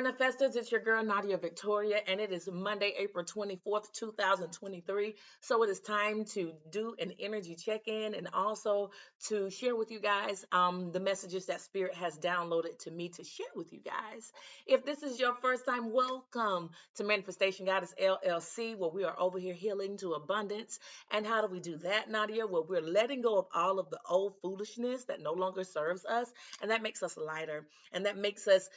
Manifestors, it's your girl Nadia Victoria, and it is Monday, April 24th, 2023. So it is time to do an energy check-in and also to share with you guys the messages that Spirit has downloaded to me to share with you guys. If this is your first time, welcome to Manifestation Goddess LLC, where we are over here healing to abundance. And how do we do that, Nadia? Well, we're letting go of all of the old foolishness that no longer serves us, and that makes us lighter, and that makes us,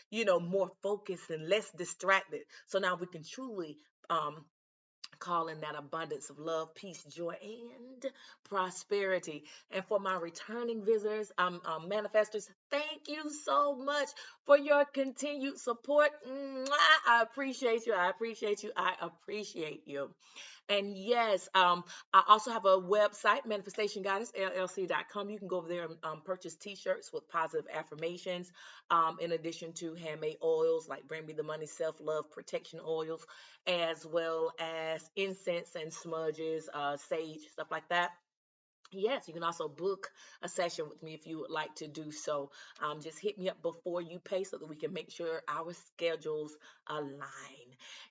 more focused and less distracted. So now we can truly call in that abundance of love, peace, joy, and prosperity. And for my returning visitors, manifestors, thank you so much for your continued support. Mwah! I appreciate you. I appreciate you. I appreciate you. And yes, I also have a website, manifestationgoddessllc.com. You can go over there and purchase t-shirts with positive affirmations, in addition to handmade oils like Bring Me the Money, self-love, protection oils, as well as incense and smudges, sage, stuff like that. Yes, you can also book a session with me if you would like to do so. Just hit me up before you pay so that we can make sure our schedules align.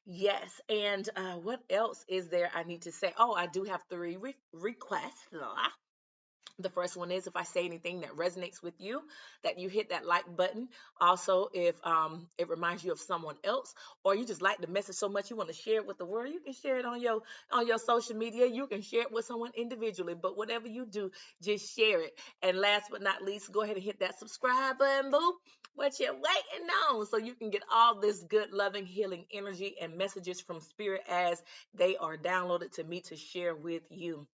Yes, and what else is there I need to say? Oh, I do have three requests. The first one is if I say anything that resonates with you, that you hit that like button. Also, if it reminds you of someone else, or you just like the message so much you want to share it with the world, you can share it on your social media. You can share it with someone individually, but whatever you do, just share it. And last but not least, go ahead and hit that subscribe button, boo. What you're waiting on, so you can get all this good, loving, healing energy and messages from Spirit as they are downloaded to me to share with you.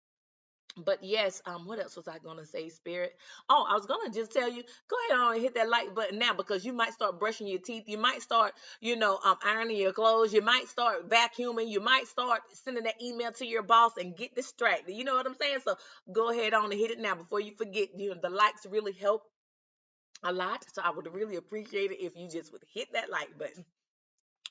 But yes, what else was I gonna say, Spirit? Oh, I was gonna just tell you, go ahead on and hit that like button now, because you might start brushing your teeth, you might start, ironing your clothes, you might start vacuuming, you might start sending that email to your boss and get distracted. You know what I'm saying? So go ahead on and hit it now before you forget. The likes really help a lot, so I would really appreciate it if you just would hit that like button.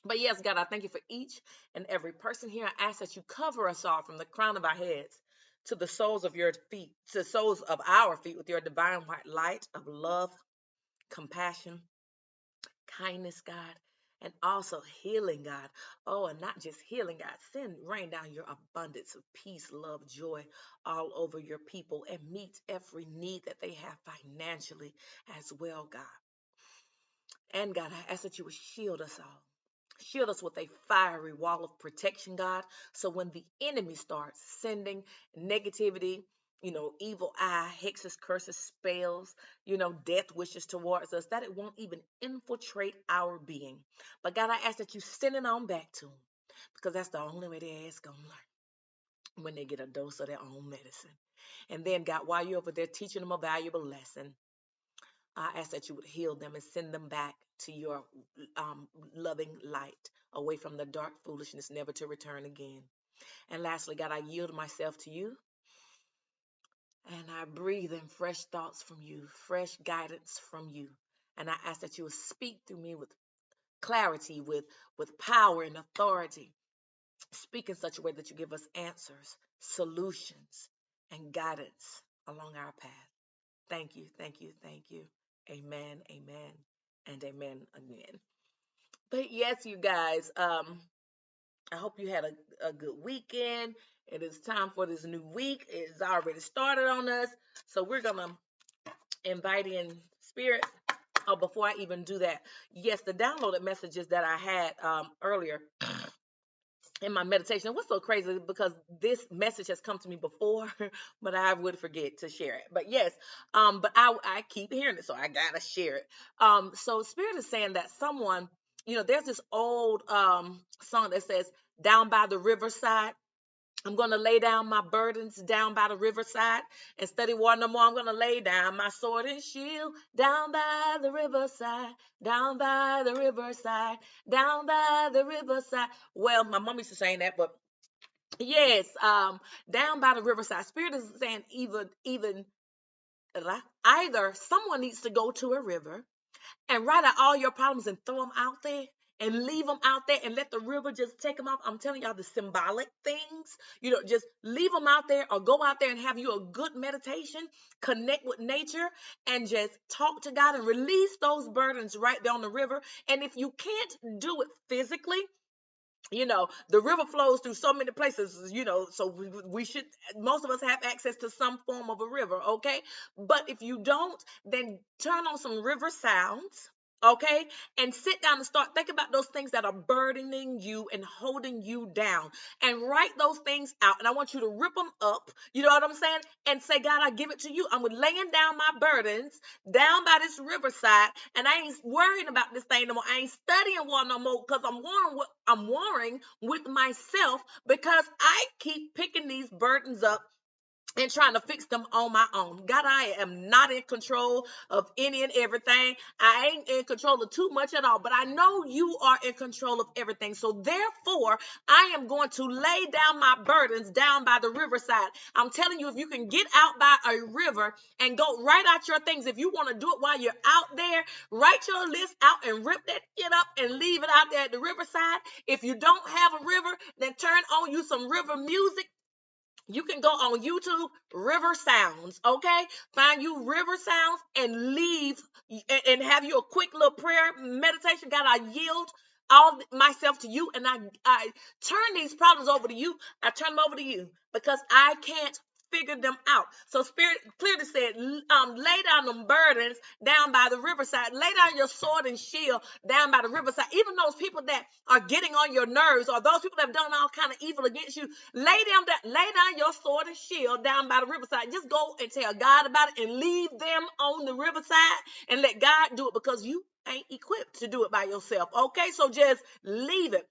But yes, God, I thank you for each and every person here. I ask that you cover us all from the crown of our heads to the soles of your feet, to the soles of our feet with your divine white light of love, compassion, kindness, God, and also healing, God. Oh, and not just healing, God. Rain down your abundance of peace, love, joy all over your people and meet every need that they have financially as well, God. And God, I ask that you would shield us all. Shield us with a fiery wall of protection, God. So when the enemy starts sending negativity, evil eye, hexes, curses, spells, death wishes towards us, that it won't even infiltrate our being. But God, I ask that you send it on back to them, because that's the only way their ass gonna learn, when they get a dose of their own medicine. And then, God, while you're over there teaching them a valuable lesson, I ask that you would heal them and send them back to your loving light, away from the dark foolishness, never to return again. And lastly, God, I yield myself to you, and I breathe in fresh thoughts from you, fresh guidance from you. And I ask that you would speak through me with clarity, with power and authority. Speak in such a way that you give us answers, solutions, and guidance along our path. Thank you, thank you, thank you. Amen, amen, and amen again. But yes, you guys, I hope you had a good weekend. It is time for this new week. It's already started on us. So we're going to invite in Spirit. Oh, before I even do that, yes, the downloaded messages that I had earlier in my meditation. What's so crazy, because this message has come to me before, but I would forget to share it. But yes, but I keep hearing it, so I gotta share it. So Spirit is saying that someone, there's this old song that says, "Down by the riverside, I'm going to lay down my burdens down by the riverside and study war no more. I'm going to lay down my sword and shield down by the riverside, down by the riverside, down by the riverside." Well, my mom used to sing that, but yes, down by the riverside. Spirit is saying even either someone needs to go to a river and write out all your problems and throw them out there and leave them out there and let the river just take them off. I'm telling y'all the symbolic things, just leave them out there or go out there and have you a good meditation, connect with nature, and just talk to God and release those burdens right there on the river. And if you can't do it physically, the river flows through so many places, so we should, most of us have access to some form of a river, okay? But if you don't, then turn on some river sounds, okay? And sit down and start thinking about those things that are burdening you and holding you down, and write those things out. And I want you to rip them up, you know what I'm saying? And say, God, I give it to you. I'm laying down my burdens down by this riverside, and I ain't worrying about this thing no more. I ain't studying war no more, because I'm warring with myself, because I keep picking these burdens up and trying to fix them on my own. God, I am not in control of any and everything. I ain't in control of too much at all, but I know you are in control of everything. So therefore, I am going to lay down my burdens down by the riverside. I'm telling you, if you can get out by a river and go write out your things, if you want to do it while you're out there, write your list out and rip that shit up and leave it out there at the riverside. If you don't have a river, then turn on you some river music. You can go on YouTube, River Sounds, okay? Find you River Sounds and leave and have you a quick little prayer meditation. God, I yield all myself to you, and I turn these problems over to you. I turn them over to you because I can't figure them out. So Spirit clearly said, lay down them burdens down by the riverside. Lay down your sword and shield down by the riverside. Even those people that are getting on your nerves, or those people that have done all kind of evil against you, lay down your sword and shield down by the riverside. Just go and tell God about it and leave them on the riverside and let God do it, because you ain't equipped to do it by yourself. Okay, so just leave it.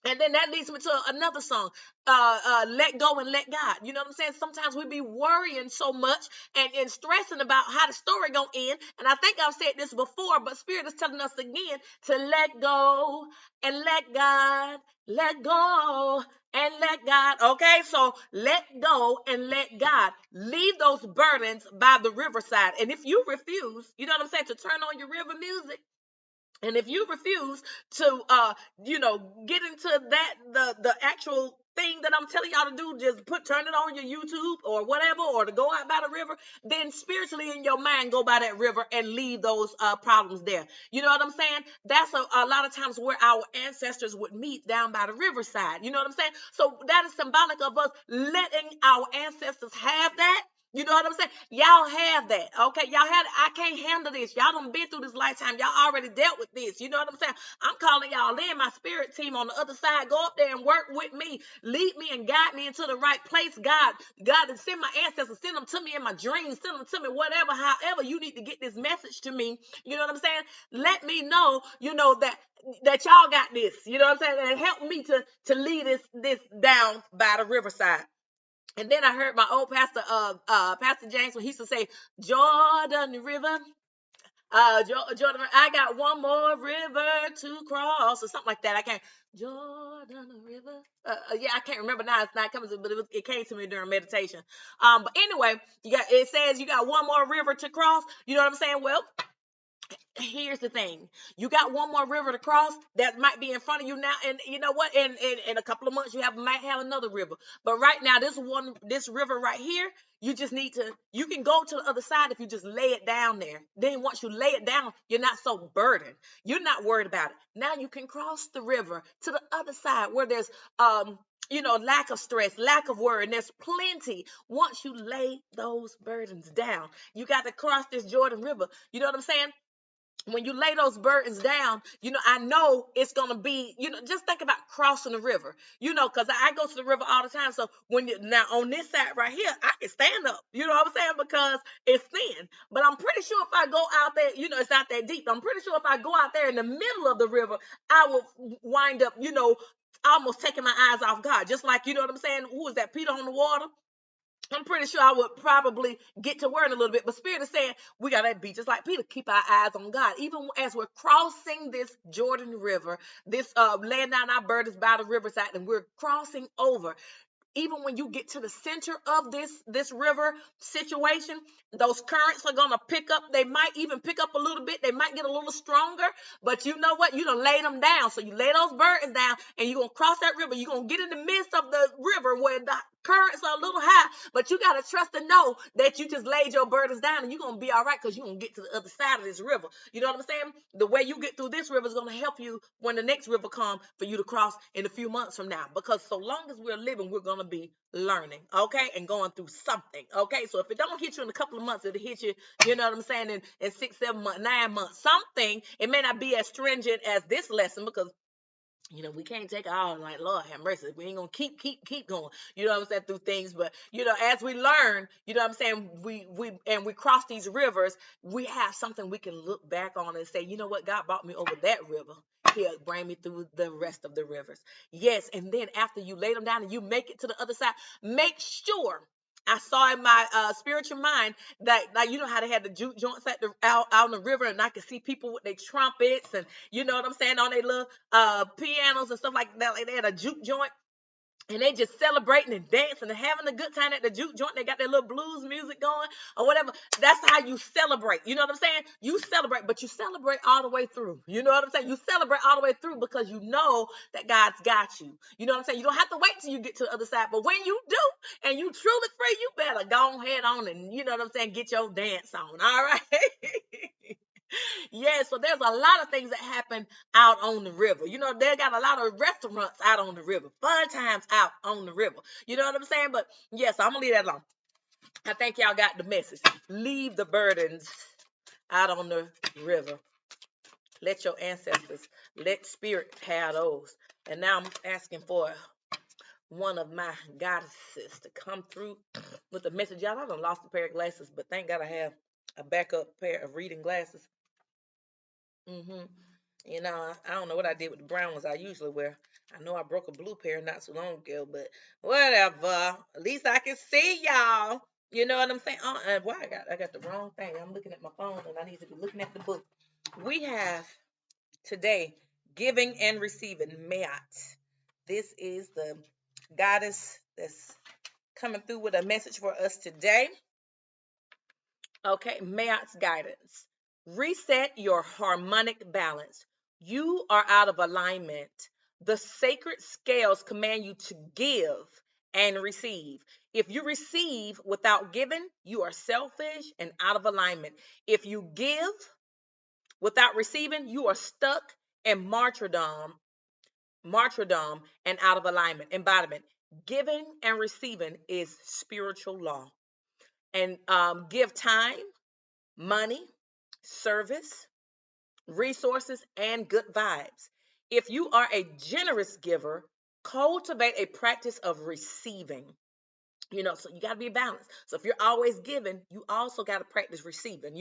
And then that leads me to another song, Let Go and Let God. You know what I'm saying? Sometimes we be worrying so much and stressing about how the story gonna end. And I think I've said this before, but Spirit is telling us again to let go and let God, let go and let God. Okay, so let go and let God. Leave those burdens by the riverside. And if you refuse, you know what I'm saying, to turn on your river music, and if you refuse to, get into that, the actual thing that I'm telling y'all to do, just turn it on your YouTube or whatever, or to go out by the river, then spiritually in your mind, go by that river and leave those problems there. You know what I'm saying? That's a lot of times where our ancestors would meet, down by the riverside. You know what I'm saying? So that is symbolic of us letting our ancestors have that. You know what I'm saying? Y'all have that, okay? Y'all had, I can't handle this. Y'all done been through this lifetime. Y'all already dealt with this. You know what I'm saying? I'm calling y'all in, my spirit team on the other side. Go up there and work with me. Lead me and guide me into the right place. God, and send my ancestors. Send them to me in my dreams. Send them to me, whatever, however you need to get this message to me. You know what I'm saying? Let me know, that y'all got this. You know what I'm saying? And help me to lead this down by the riverside. And then I heard my old pastor, Pastor James, when he used to say, Jordan River, Jordan, I got one more river to cross, or something like that. I can't, Jordan River. Yeah, I can't remember now. It's not coming to, but it came to me during meditation. But anyway, it says you got one more river to cross. You know what I'm saying? Well, here's the thing. You got one more river to cross that might be in front of you now, and you know what, in a couple of months might have another river, but right now this river right here, you can go to the other side if you just lay it down there. Then once you lay it down, you're not so burdened, you're not worried about it. Now you can cross the river to the other side where there's lack of stress, lack of worry, and there's plenty. Once you lay those burdens down, you got to cross this Jordan River. You know what I'm saying? When you lay those burdens down, I know it's going to be, just think about crossing the river, because I go to the river all the time. So now on this side right here, I can stand up, you know what I'm saying? Because it's thin. But I'm pretty sure if I go out there, it's not that deep. I'm pretty sure if I go out there in the middle of the river, I will wind up, almost taking my eyes off God. Just like, you know what I'm saying? Who is that? Peter on the water. I'm pretty sure I would probably get to worrying a little bit, but Spirit is saying we got to be just like Peter, keep our eyes on God. Even as we're crossing this Jordan River, this laying down our burdens by the riverside, and we're crossing over. even when you get to the center of this river situation, those currents are gonna pick up. They might even pick up a little bit. They might get a little stronger, but you know what? You done laid them down. So you lay those burdens down, and you're gonna cross that river. You're gonna get in the midst of the river where the currents are a little high, but you gotta trust and know that you just laid your burdens down, and you're gonna be all right because you're gonna get to the other side of this river. You know what I'm saying? The way you get through this river is gonna help you when the next river comes for you to cross in a few months from now. Because so long as we're living, we're gonna be learning, okay, and going through something, okay. So if it don't hit you in a couple of months, it'll hit you, you know what I'm saying, in 6, 7 months, 9 months, something. It may not be as stringent as this lesson because we can't take it all like, Lord have mercy. We ain't gonna keep going, you know what I'm saying, through things. But as we learn, you know what I'm saying, we cross these rivers, we have something we can look back on and say, you know what, God brought me over that river. He'll bring me through the rest of the rivers. Yes, and then after you lay them down and you make it to the other side, make sure. I saw in my spiritual mind that, like, you know how they had the juke joints out in the river, and I could see people with their trumpets and, you know what I'm saying, on their little pianos and stuff like that. Like they had a juke joint, and they just celebrating and dancing and having a good time at the juke joint. They got their little blues music going or whatever. That's how you celebrate. You know what I'm saying? You celebrate, but you celebrate all the way through. You know what I'm saying? You celebrate all the way through because you know that God's got you. You know what I'm saying? You don't have to wait till you get to the other side. But when you do and you truly free, you better go ahead on and, you know what I'm saying, get your dance on. All right? Yeah, so there's a lot of things that happen out on the river. They got a lot of restaurants out on the river, fun times out on the river. You know what I'm saying? But yes, I'm gonna leave that alone. I think y'all got the message. Leave the burdens out on the river. Let your ancestors, let spirit have those. And now I'm asking for one of my goddesses to come through with a message. Y'all, I done lost a pair of glasses, but thank God I have a backup pair of reading glasses. hmm I don't know what I did with the brown ones I usually wear. I know I broke a blue pair not so long ago, but whatever. At least I can see y'all. You know what I'm saying? Why I got the wrong thing. I'm looking at my phone and I need to be looking at the book. We have today giving and receiving Mayat. This is the goddess that's coming through with a message for us today. Okay, Mayat's guidance. Reset your harmonic balance. You are out of alignment. The sacred scales command you to give and receive. If you receive without giving, you are selfish and out of alignment. If you give without receiving, you are stuck in martyrdom and out of alignment, embodiment. Giving and receiving is spiritual law. And give time, money, service, resources, and good vibes. If you are a generous giver, cultivate a practice of receiving. So you got to be balanced. So if you're always giving, you also got to practice receiving.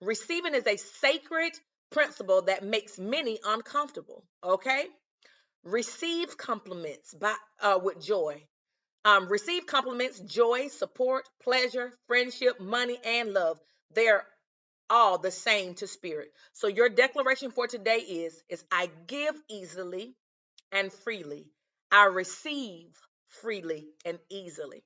Receiving is a sacred principle that makes many uncomfortable. Okay, receive compliments with joy. Receive compliments, joy, support, pleasure, friendship, money, and love. They're all the same to spirit. So your declaration for today is I give easily and freely. I receive freely and easily.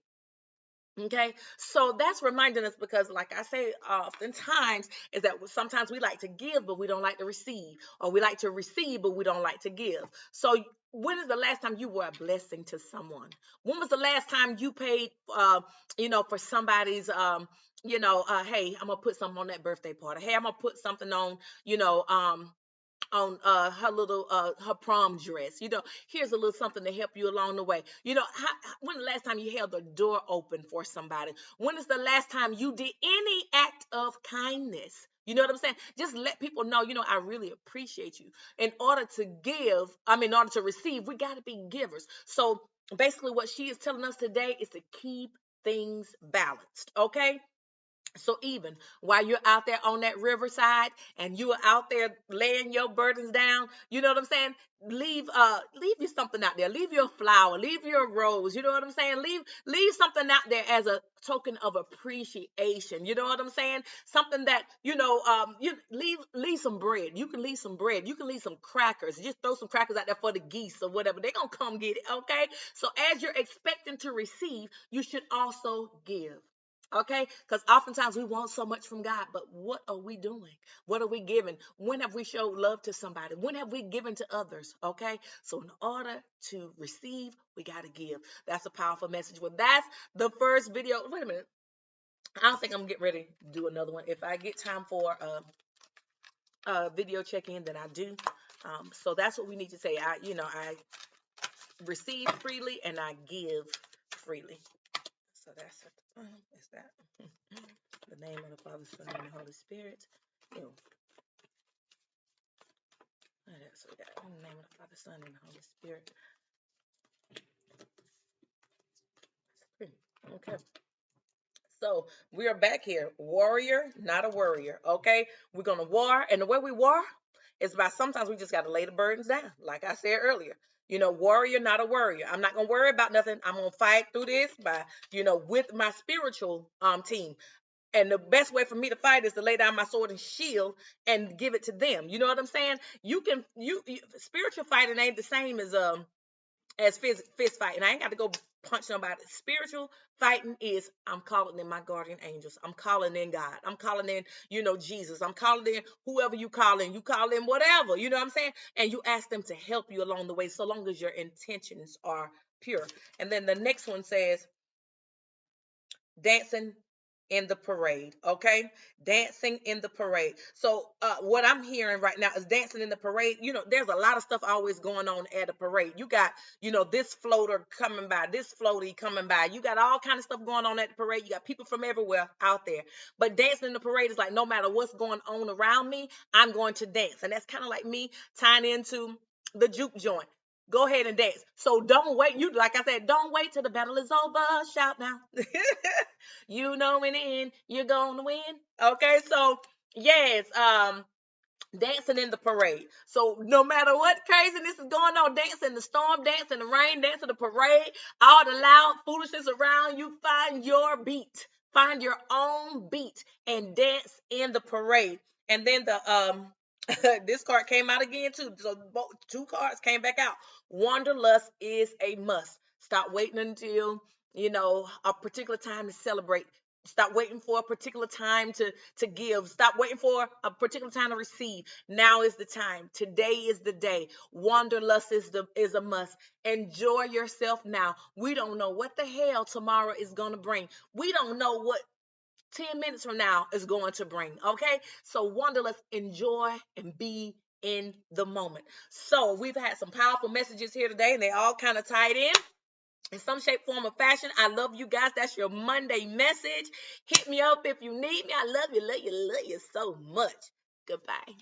Okay, so that's reminding us because, like I say, oftentimes is that sometimes we like to give, but we don't like to receive, or we like to receive, but we don't like to give. So, when is the last time you were a blessing to someone? When was the last time you paid, for somebody's, hey, I'm gonna put something on that birthday party. Hey, I'm gonna put something on, her little her prom dress. Here's a little something to help you along the way. When the last time you held the door open for somebody? When is the last time you did any act of kindness? You know what I'm saying? Just let people know, I really appreciate you. In order to in order to receive, we got to be givers. So basically what she is telling us today is to keep things balanced. Okay, So even while you're out there on that riverside and you are out there laying your burdens down, you know what I'm saying? Leave you something out there. Leave your flower, leave your rose. You know what I'm saying? Leave something out there as a token of appreciation. You know what I'm saying? Something that, you leave some bread. You can leave some bread. You can leave some crackers. Just throw some crackers out there for the geese or whatever. They're gonna come get it, okay? So as you're expecting to receive, you should also give. Okay, because oftentimes we want so much from God, but what are we doing? What are we giving? When have we showed love to somebody? When have we given to others? Okay, so in order to receive, we got to give. That's a powerful message. Well, that's the first video. Wait a minute. I don't think I'm getting ready to do another one. If I get time for a video check-in, then I do. So that's what we need to say. I receive freely and I give freely. So that's is that the name of the Father, Son, and the Holy Spirit. Ew. What else we got? In the name of the Father, Son, and the Holy Spirit. Okay. So we are back here. Warrior, not a worrier. Okay. We're gonna war, and the way we war is by sometimes we just gotta lay the burdens down. Like I said earlier. Warrior, not a worrier. I'm not gonna worry about nothing. I'm gonna fight through this by, with my spiritual team. And the best way for me to fight is to lay down my sword and shield and give it to them. You know what I'm saying? Spiritual fighting ain't the same as fist fighting. I ain't got to go punch somebody. Spiritual fighting is I'm calling in my guardian angels. I'm calling in God. I'm calling in, Jesus. I'm calling in whoever you call in. You call in whatever. You know what I'm saying? And you ask them to help you along the way, so long as your intentions are pure. And then the next one says, dancing in the parade. Okay, dancing in the parade. So what I'm hearing right now is dancing in the parade. There's a lot of stuff always going on at a parade. You got, this floater coming by, this floaty coming by. You got all kind of stuff going on at the parade. You got people from everywhere out there. But dancing in the parade is like, no matter what's going on around me, I'm going to dance. And that's kind of like me tying into the juke joint. Go ahead and dance. So don't wait. Like I said, don't wait till the battle is over. Shout now. In the end, you're gonna win. Okay, so yes, dancing in the parade. So no matter what craziness is going on, dance in the storm, dance in the rain, dance in the parade, all the loud foolishness around you, find your beat. Find your own beat and dance in the parade. And then the this card came out again too. So both two cards came back out. Wanderlust is a must. Stop waiting until a particular time to celebrate. Stop waiting for a particular time to give. Stop waiting for a particular time to receive. Now is the time. Today is the day. Wanderlust is a must. Enjoy yourself now. We don't know what the hell tomorrow is going to bring. We don't know what 10 minutes from now is going to bring. Okay? So wanderlust, enjoy and be in the moment. So we've had some powerful messages here today, and they all kind of tied in some shape, form, or fashion. I love you guys. That's your Monday message. Hit me up if you need me. I love you so much. Goodbye.